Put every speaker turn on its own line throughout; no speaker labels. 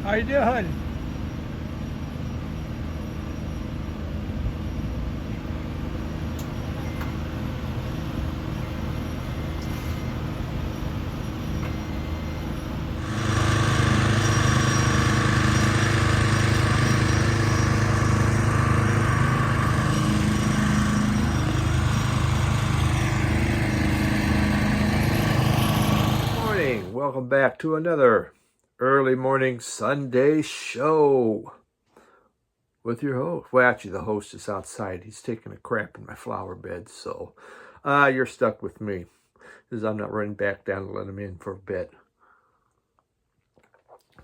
How you doing? Morning. Welcome back to another early morning Sunday show with your host. Well, actually, the host is outside. He's taking a crap in my flower bed, so you're stuck with me because I'm not running back down to let him in for a bit.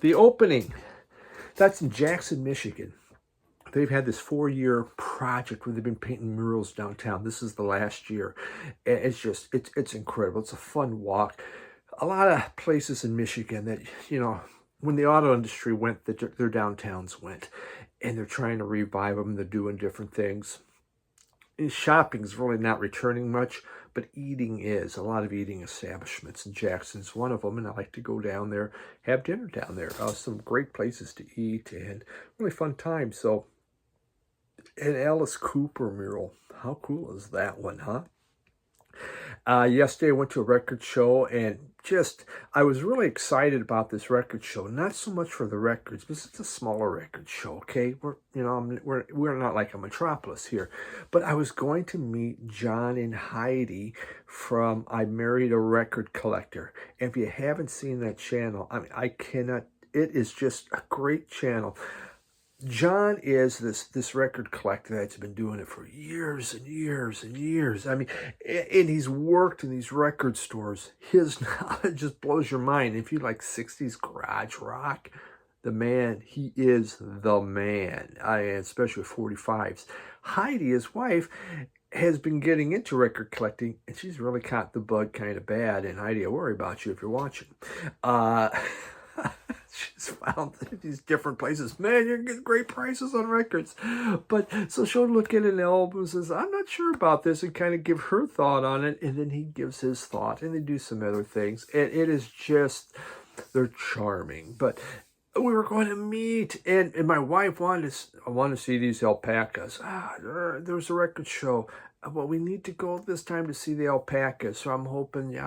The opening, that's in Jackson, Michigan. They've had this 4-year project where they've been painting murals downtown. This is the last year. It's just, it's incredible. It's a fun walk. A lot of places in Michigan that, when the auto industry went, their downtowns went. And they're trying to revive them. They're doing different things. And shopping's really not returning much, but eating is. A lot of eating establishments, and Jackson's one of them. And I like to go down there, have dinner down there. Some great places to eat and really fun time. So, an Alice Cooper mural. How cool is that one, huh? Yesterday I went to a record show and I was really excited about this record show. Not so much for the records, because it's a smaller record show, okay? We're not like a metropolis here. But I was going to meet John and Heidi from I Married a Record Collector. And if you haven't seen that channel, it is just a great channel. John is this record collector that's been doing it for years and years and years. And he's worked in these record stores. His knowledge just blows your mind. If you like 60s garage rock, he is the man. Especially with 45s. Heidi, his wife, has been getting into record collecting, and she's really caught the bug kind of bad. And Heidi, I worry about you if you're watching. She's found these different places. Man, you're getting great prices on records. But so she'll look at an album and says, I'm not sure about this, and kind of give her thought on it. And then he gives his thought, and they do some other things. And it is just, they're charming. But we were going to meet, and my wife wanted to see these alpacas. There was a record show. Well, we need to go this time to see the alpacas. So I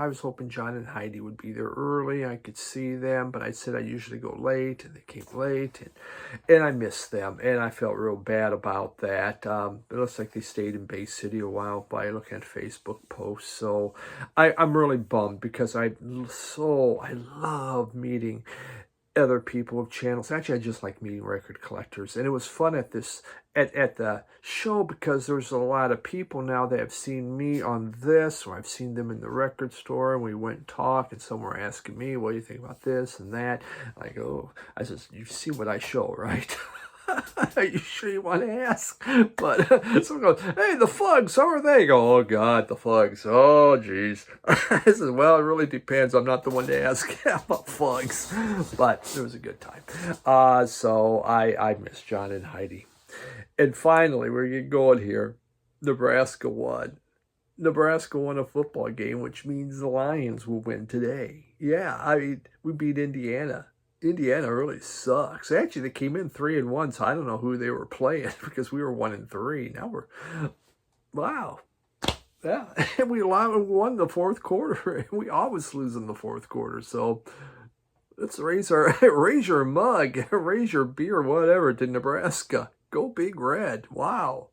was hoping John and Heidi would be there early. I could see them, but I said I usually go late, and they came late, and I missed them, and I felt real bad about that. It looks like they stayed in Bay City a while by looking at Facebook posts. So I'm really bummed because I love meeting other people with channels. Actually, I just like meeting record collectors, and it was fun at the show because there's a lot of people now that have seen me on this, or I've seen them in the record store, and we went and talked, and some were asking me, what do you think about this and that? Like, I said, you see what I show, right? Are you sure you want to ask? But someone goes, hey, the Fugs, how are they? Go, oh, God, the Fugs. Oh, geez. I said, well, it really depends. I'm not the one to ask about Fugs. But it was a good time. So I miss John and Heidi. And finally, we're getting going here. Nebraska won. Nebraska won a football game, which means the Lions will win today. Yeah, we beat Indiana. Indiana really sucks. Actually, they came in 3-1, so I don't know who they were playing because we were 1-3. Now wow. Yeah, and we won the fourth quarter. We always lose in the fourth quarter, so let's raise your mug, raise your beer, whatever, to Nebraska. Go Big Red. Wow.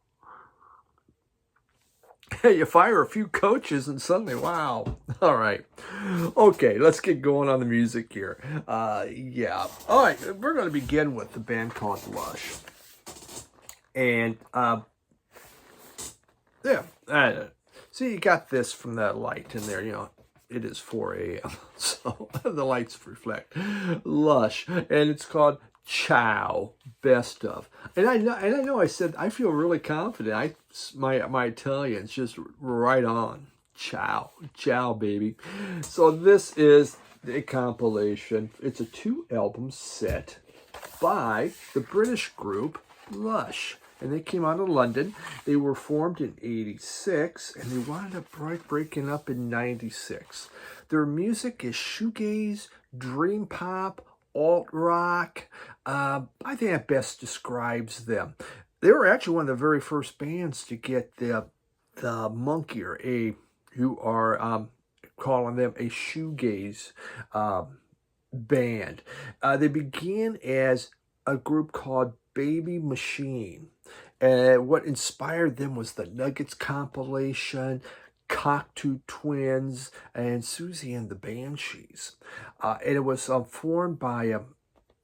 You fire a few coaches and suddenly, wow. All right. Okay, let's get going on the music here. Yeah. All right, we're going to begin with the band called Lush. And, see, you got this from that light in there, it is 4 a.m., so the lights reflect. Lush, and it's called Ciao, Best Of. And I know I said I feel really confident. My Italian's just right on. Ciao, baby. So this is a compilation. It's a 2-album set by the British group Lush. And they came out of London. They were formed in 86, and they wound up breaking up in 96. Their music is shoegaze, dream pop, alt rock, I think that best describes them. They were actually one of the very first bands to get the monkey, or you are calling them a shoegaze band. They began as a group called Baby Machine. And what inspired them was the Nuggets compilation, Cocteau Twins, and Susie and the Banshees. And it was formed by, her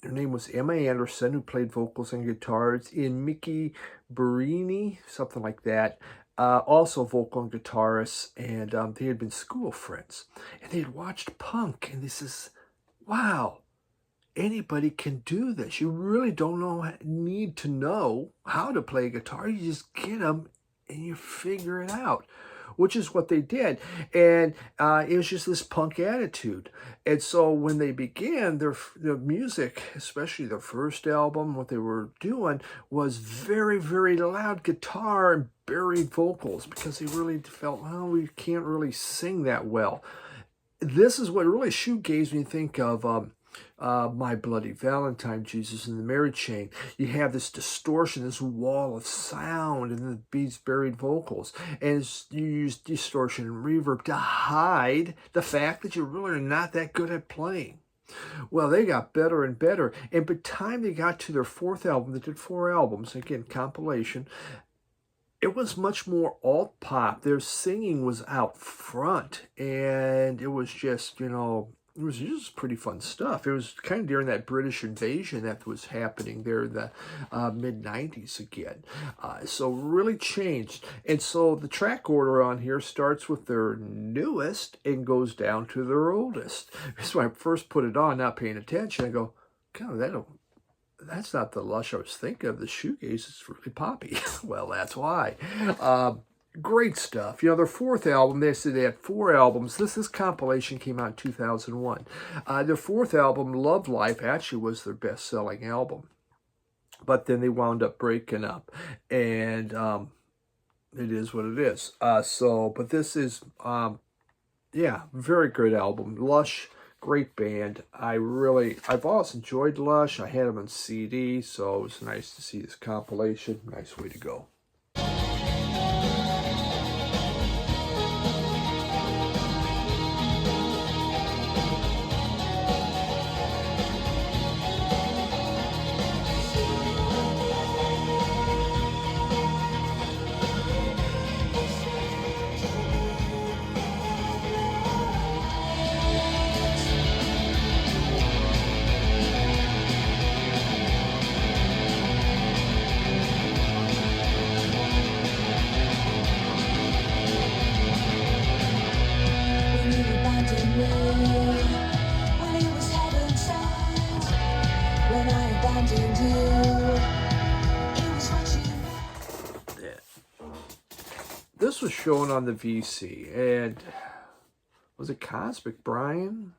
name was Emma Anderson, who played vocals and guitars, and Mickey Barini, something like that. Also vocal and guitarist, and they had been school friends. And they had watched punk, and this is, wow, anybody can do this. You really don't need to know how to play guitar. You just get them and you figure it out, which is what they did. And it was just this punk attitude. And so when they began, their music, especially their first album, what they were doing was very, very loud guitar and buried vocals, because they really felt, well, we can't really sing that well. This is what really shoegaze when you think of My Bloody Valentine, Jesus and the Mary Chain. You have this distortion, this wall of sound, and these buried vocals. And you use distortion and reverb to hide the fact that you really are not that good at playing. Well, they got better and better. And by the time they got to their fourth album, they did 4 albums, again, compilation, it was much more alt pop. Their singing was out front, and it was just, it was just pretty fun stuff. It was kind of during that British invasion that was happening there in the mid-90s again. So really changed. And so the track order on here starts with their newest and goes down to their oldest. So when I first put it on, not paying attention, I go, God, that's not the Lush I was thinking of. The shoegaze is really poppy. Well, that's why. Great stuff. Their fourth album, they said they had 4 albums. This compilation came out in 2001. Their fourth album, Love Life, actually was their best-selling album. But then they wound up breaking up. And it is what it is. But this is, very great album. Lush, great band. I've always enjoyed Lush. I had them on CD, so it was nice to see this compilation. Nice way to go. This was shown on the VC, and was it Cosmic Brian?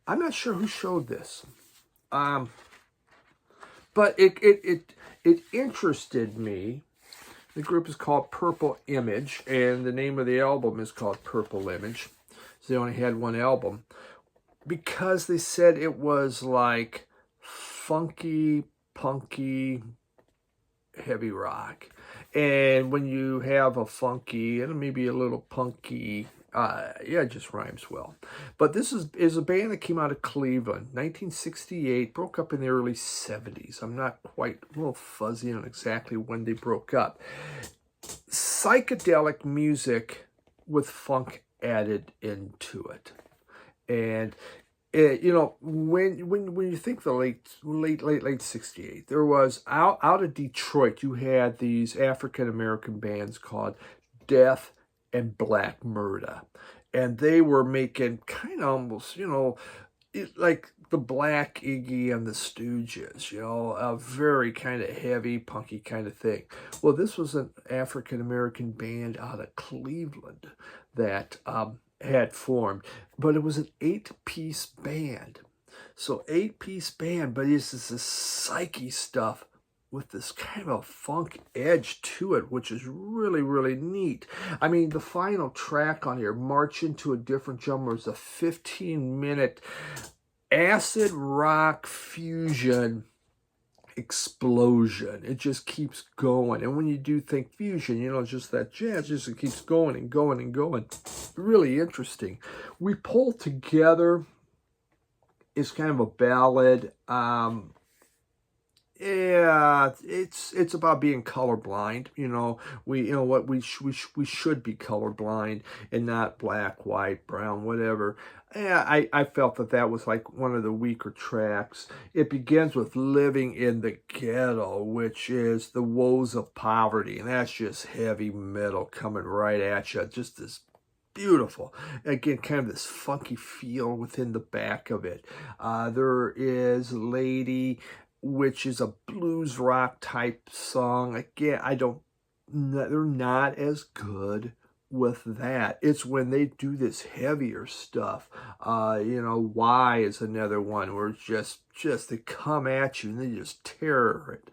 I'm not sure who showed this, but it interested me. The group is called Purple Image, and the name of the album is called Purple Image. So they only had 1 album, because they said it was like funky, punky, heavy rock. And when you have a funky and maybe a little punky, it just rhymes well. But this is a band that came out of Cleveland, 1968, broke up in the early 70s. I'm not quite, a little fuzzy on exactly when they broke up. Psychedelic music with funk added into it. And when you think the late 68, there was out of Detroit, you had these African American bands called Death and Black Murder, and they were making kind of almost like the Black Iggy and the Stooges, a very kind of heavy, punky kind of thing. Well, this was an African American band out of Cleveland that had formed, but it was an 8-piece band. So 8-piece band, but it's this psyche stuff with this kind of a funk edge to it, which is really, really neat. I mean, the final track on here, March Into a Different Genre, is a 15-minute acid rock fusion explosion. It just keeps going. And when you do think fusion, you know, just that jazz, just it keeps going and going and going. Really interesting. We pulled together, it's kind of a ballad. Yeah, it's about being colorblind. You know, we should be colorblind and not black, white, brown, whatever. Yeah, I felt that was like one of the weaker tracks. It begins with "Living in the Ghetto," which is the woes of poverty, and that's just heavy metal coming right at you. Just this beautiful, again, kind of this funky feel within the back of it. There is "Lady," which is a blues rock type song. Again, they're not as good with that. It's when they do this heavier stuff. You know, "Why" is another one where it's just they come at you and they just tear it.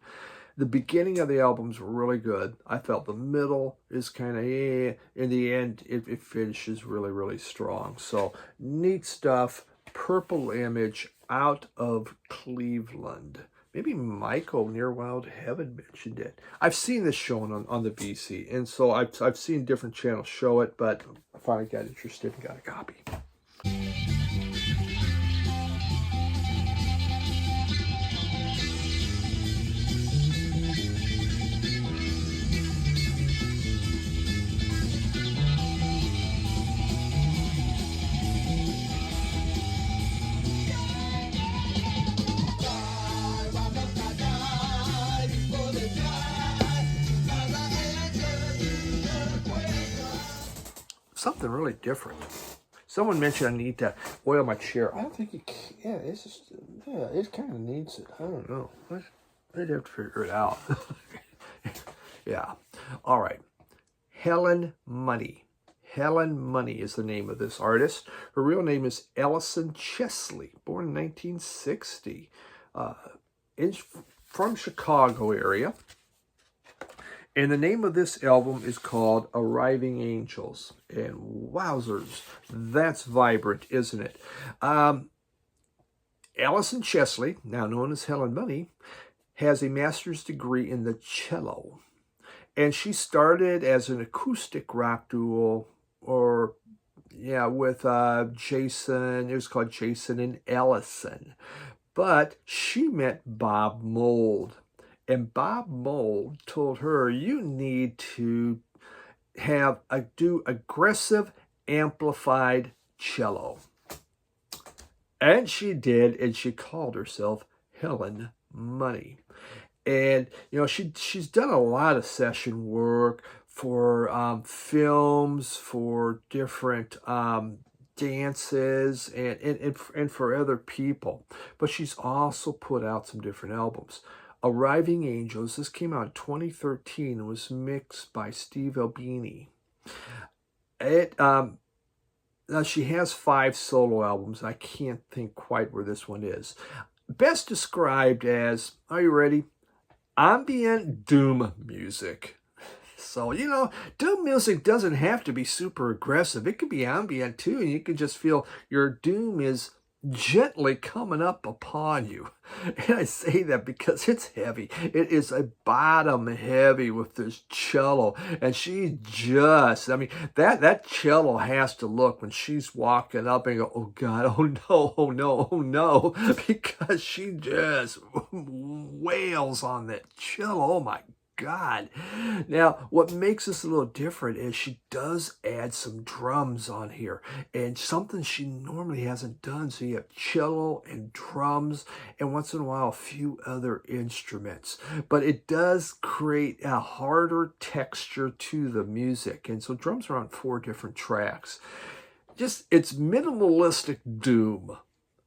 The beginning of the album's really good. I felt the middle is kind of in the end, it finishes really, really strong. So neat stuff. Purple Image out of Cleveland. Maybe Michael near Wild Heaven mentioned it. I've seen this shown on the VC, and so I've seen different channels show it, but I finally got interested and got a copy. Something really different. Someone mentioned I need to oil my chair. I don't think you can. Yeah, it's just, yeah, it kind of needs it. I don't know. I'd have to figure it out. Yeah. All right. Helen Money. Helen Money is the name of this artist. Her real name is Ellison Chesley, born in 1960. From Chicago area. And the name of this album is called Arriving Angels. And wowzers, that's vibrant, isn't it? Ellison Chesley, now known as Helen Money, has a master's degree in the cello. And she started as an acoustic rock duo, with Jason. It was called Jason and Ellison. But she met Bob Mould. And Bob Mould told her, you need to do aggressive amplified cello. And she did, and she called herself Helen Money. And, you know, she's done a lot of session work for films, for different dances, and for other people. But she's also put out some different albums. Arriving Angels, this came out in 2013 and was mixed by Steve Albini. Now she has 5 solo albums. I can't think quite where this one is. Best described as, are you ready? Ambient Doom music. So, you know, Doom music doesn't have to be super aggressive. It could be ambient too, and you can just feel your doom is gently coming up upon you. And I say that because it's heavy. It is a bottom heavy with this cello. And she just, I mean, that cello has to look when she's walking up and go, oh God, oh no, oh no, oh no. Because she just wails on that cello. Oh my God. Now, what makes this a little different is she does add some drums on here, and something she normally hasn't done. So you have cello and drums, and once in a while a few other instruments. But it does create a harder texture to the music, and so drums are on 4 different tracks. It's minimalistic doom.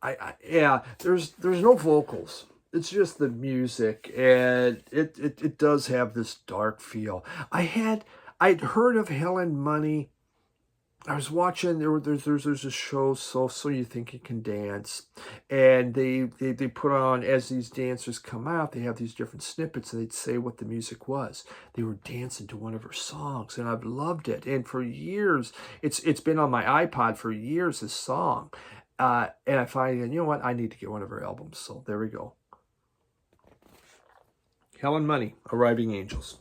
There's no vocals. It's just the music, and it does have this dark feel. I'd heard of Helen Money. I was watching, there's a show, So You Think You Can Dance, and they put on, as these dancers come out, they have these different snippets, and they'd say what the music was. They were dancing to one of her songs, and I've loved it. And for years, it's been on my iPod for years, this song. And I find, you know what, I need to get one of her albums. So there we go. Helen Money, Arriving Angels.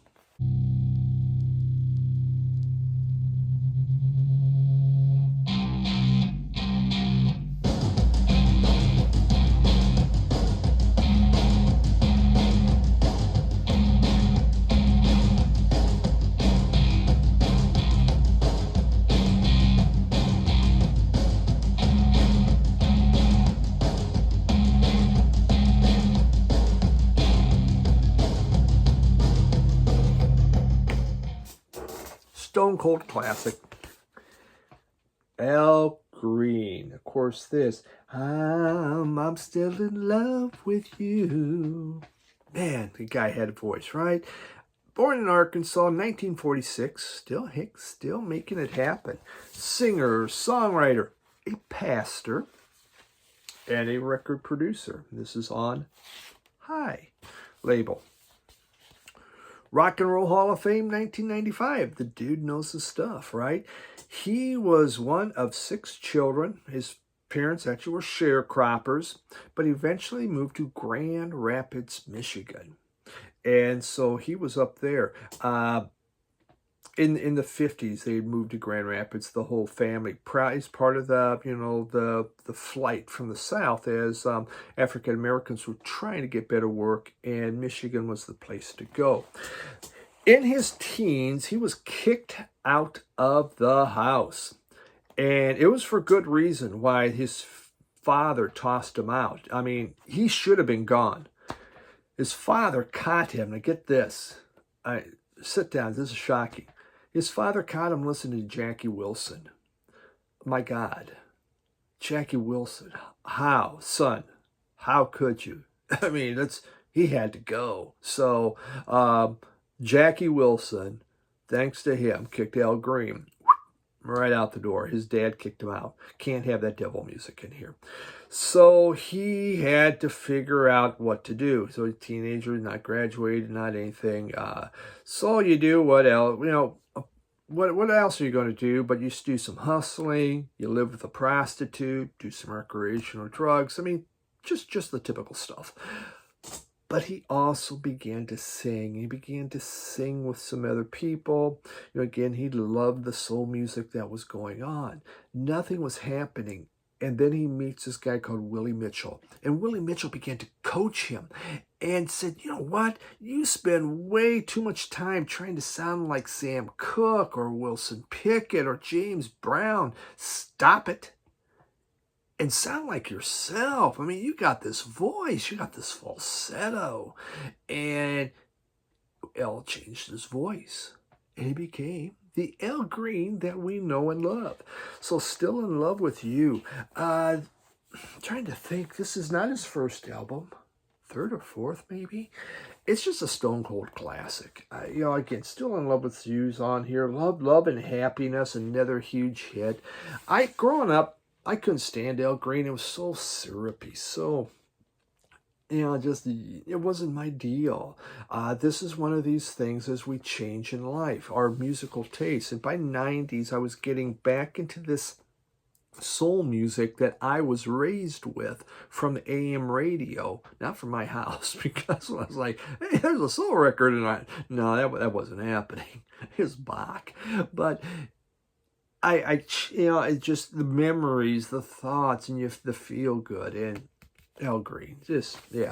Stone Cold classic. Al Green. Of course, this. I'm still in love with you. Man, the guy had a voice, right? Born in Arkansas in 1946. Still making it happen. Singer, songwriter, a pastor, and a record producer. This is on High label. Rock and Roll Hall of Fame, 1995. The dude knows his stuff, right? He was one of 6 children. His parents actually were sharecroppers, but eventually moved to Grand Rapids, Michigan. And so he was up there. In the 50s, they had moved to Grand Rapids, the whole family. He's part of the flight from the South as African Americans were trying to get better work, and Michigan was the place to go. In his teens, he was kicked out of the house, and it was for good reason why his father tossed him out. I mean, he should have been gone. His father caught him. Now get this. Sit down. This is shocking. His father caught him listening to Jackie Wilson. My God. Jackie Wilson. How? Son, how could you? I mean, he had to go. So, Jackie Wilson, thanks to him, kicked Al Green right out the door. His dad kicked him out. Can't have that devil music in here. So he had to figure out what to do. So a teenager, not graduated, not anything. So you do what else? What else are you going to do? But you do some hustling. You live with a prostitute. Do some recreational drugs. I mean, just the typical stuff. But he also began to sing. He began to sing with some other people. Again, he loved the soul music that was going on. Nothing was happening. And then he meets this guy called Willie Mitchell. And Willie Mitchell began to coach him and said, you know what? You spend way too much time trying to sound like Sam Cooke or Wilson Pickett or James Brown. Stop it. And sound like yourself. I mean, you got this voice. You got this falsetto. And Al changed his voice. And he became the Al Green that we know and love. So Still in Love with You. Trying to think. This is not his first album. 3rd or 4th, maybe. It's just a stone cold classic. Again, Still in Love with You's on here. Love and Happiness, another huge hit. Growing up, I couldn't stand Al Green. It was so syrupy, so, it wasn't my deal. This is one of these things as we change in life, our musical taste. And by 90s, I was getting back into this soul music that I was raised with from AM radio, not from my house, because I was like, hey, there's a soul record, and no, that wasn't happening. It was Bach. But it's just the memories, the thoughts, and the feel good. And Al Green,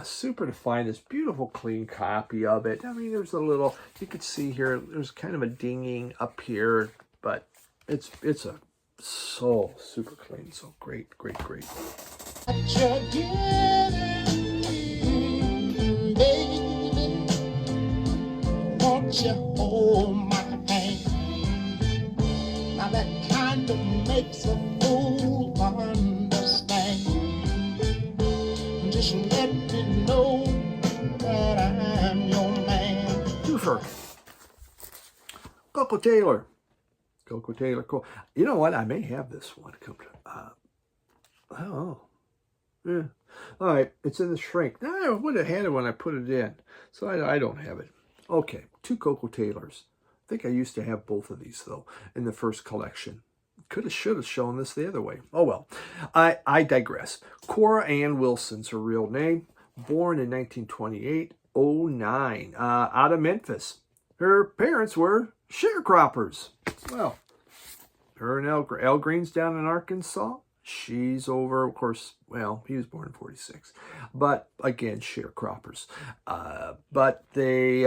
super to find this beautiful, clean copy of it. I mean, there's a little, you could see here, there's kind of a dinging up here, but it's a so super clean, so great.
Won't you hold my hand? Now that kind of makes a fool understand. Just let me know that I'm your man.
Twofer. Coco Taylor, cool. You know what? I may have this one. Oh, yeah. All right, it's in the shrink. No, I would have had it when I put it in, so I don't have it. Okay, 2 Coco Taylors. I think I used to have both of these, though, in the first collection. Could have, should have shown this the other way. Oh well, I digress. Cora Ann Wilson's her real name. Born in 1928, out of Memphis. Her parents were sharecroppers. Well, her and Al Green's down in Arkansas. She's over, of course, well, he was born in 46. But, again, sharecroppers. But they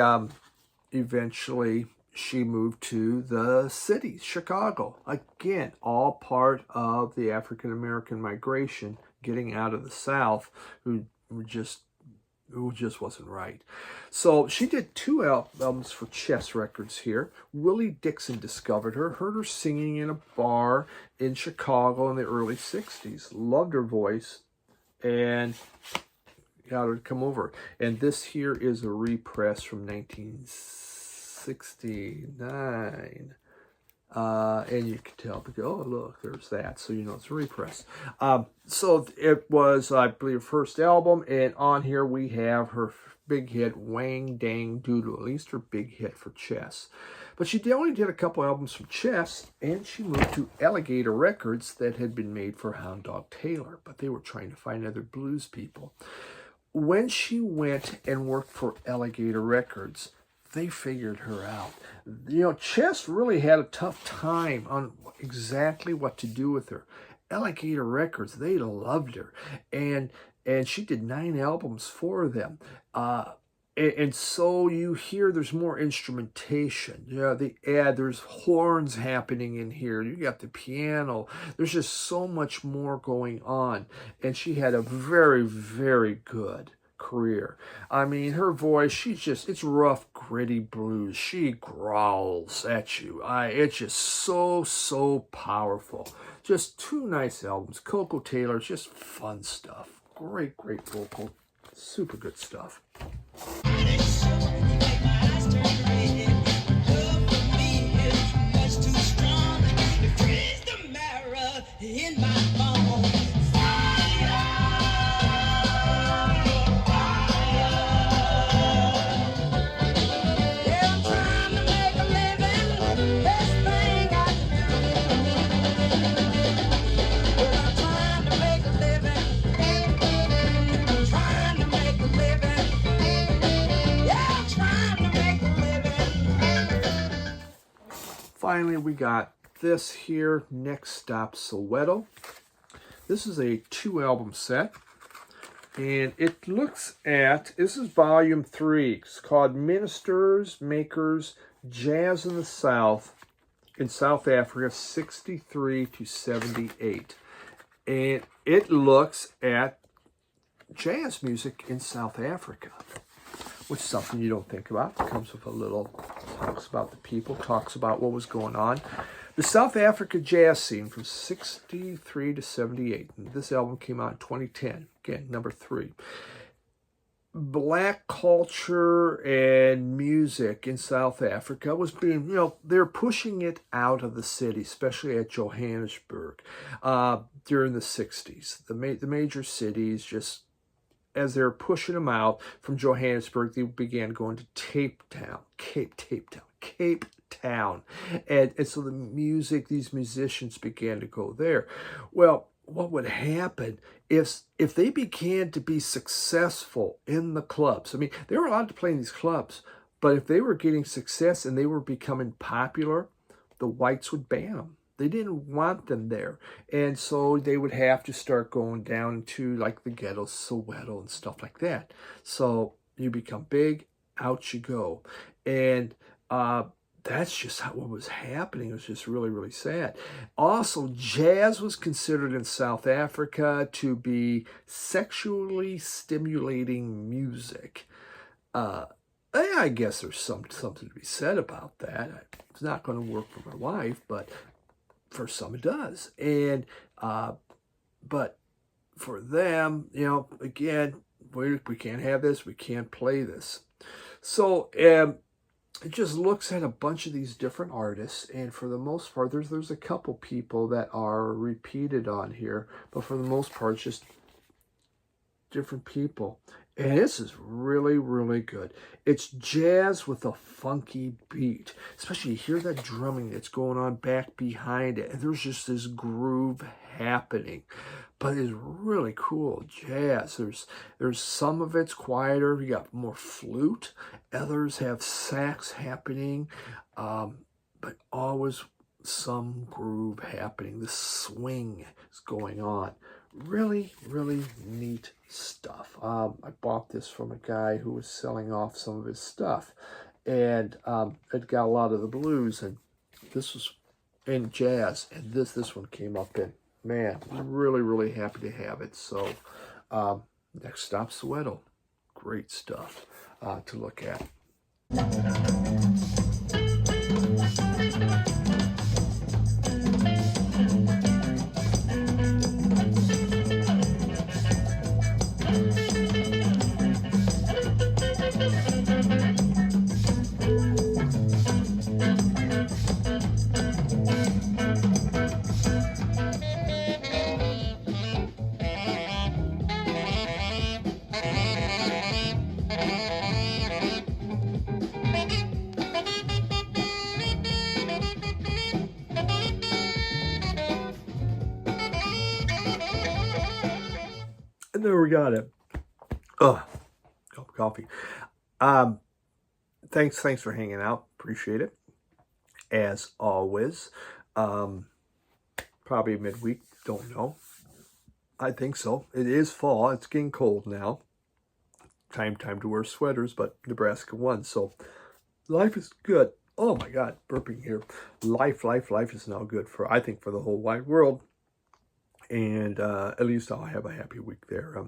eventually, she moved to the city, Chicago. Again, all part of the African-American migration, getting out of the South, who just wasn't right. So she did 2 albums for Chess Records here. Willie Dixon discovered her, heard her singing in a bar in Chicago in the early 60s. Loved her voice and got her to come over. And this here is a repress from 1969. And you can tell, because, oh, look, there's that. So you know it's a repress. So it was, I believe, her first album. And on here we have her big hit, Wang Dang Doodle. At least her big hit for Chess. But she only did a couple albums from Chess. And she moved to Alligator Records that had been made for Hound Dog Taylor. But they were trying to find other blues people. When she went and worked for Alligator Records, they figured her out. You know, Chess really had a tough time on exactly what to do with her. Alligator Records, they loved her. And she did 9 albums for them. And so you hear there's more instrumentation. Yeah, there's horns happening in here. You got the piano. There's just so much more going on. And she had a very, very good career. I mean, her voice, it's rough, gritty blues. She growls at you. It's just so powerful. Just 2 nice albums. Coco Taylor, just fun stuff. Great vocal. Super good stuff. In my bones. Finally, we got this here, Next Stop Soweto. This is a 2-album set, and it looks at, this is volume 3. It's called Ministers, Makers, Jazz in the South, in South Africa, 63 to 78. And it looks at jazz music in South Africa, which is something you don't think about. It comes with a little, talks about the people, talks about what was going on. The South Africa jazz scene from 63 to 78. And this album came out in 2010. Again, number 3. Black culture and music in South Africa was being, they're pushing it out of the city, especially at Johannesburg during the 60s. The major cities just, as they're pushing them out from Johannesburg, they began going to Cape Town. And so the music, these musicians began to go there. Well, what would happen if they began to be successful in the clubs? I mean, they were allowed to play in these clubs, but if they were getting success and they were becoming popular, the whites would ban them. They didn't want them there. And so they would have to start going down to like the ghetto, Soweto and stuff like that. So you become big, out you go. And that's just what was happening. It was just really, really sad. Also, jazz was considered in South Africa to be sexually stimulating music. I guess there's something to be said about that. It's not going to work for my wife, but for some it does. And but for them, again, we can't have this. We can't play this. So it just looks at a bunch of these different artists, and for the most part, there's a couple people that are repeated on here, but for the most part, it's just different people. And this is really, really good. It's jazz with a funky beat. Especially you hear that drumming that's going on back behind it. And there's just this groove happening. But it's really cool jazz. There's some of it's quieter. You got more flute. Others have sax happening. But always some groove happening. The swing is going on. Really, really neat stuff. I bought this from a guy who was selling off some of his stuff, and it got a lot of the blues, and this was in jazz, and this one came up in. Man, I'm really, really happy to have it. So next stop, Soweto. Great stuff to look at. And there we got it. Oh, cup of coffee. Thanks for hanging out. Appreciate it. As always. Probably midweek. Don't know. I think so. It is fall. It's getting cold now. Time to wear sweaters, but Nebraska won. So life is good. Oh my God, burping here. Life is now good for, I think, for the whole wide world. And at least I'll have a happy week there.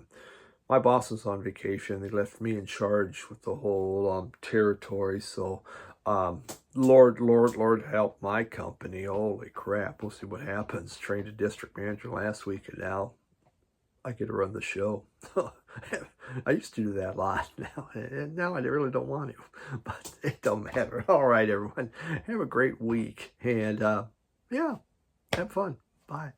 My boss is on vacation. They left me in charge with the whole territory. So, Lord help my company. Holy crap. We'll see what happens. Trained a district manager last week, and now I get to run the show. I used to do that a lot now. And now I really don't want to. But it don't matter. All right, everyone. Have a great week. And, yeah, have fun. Bye.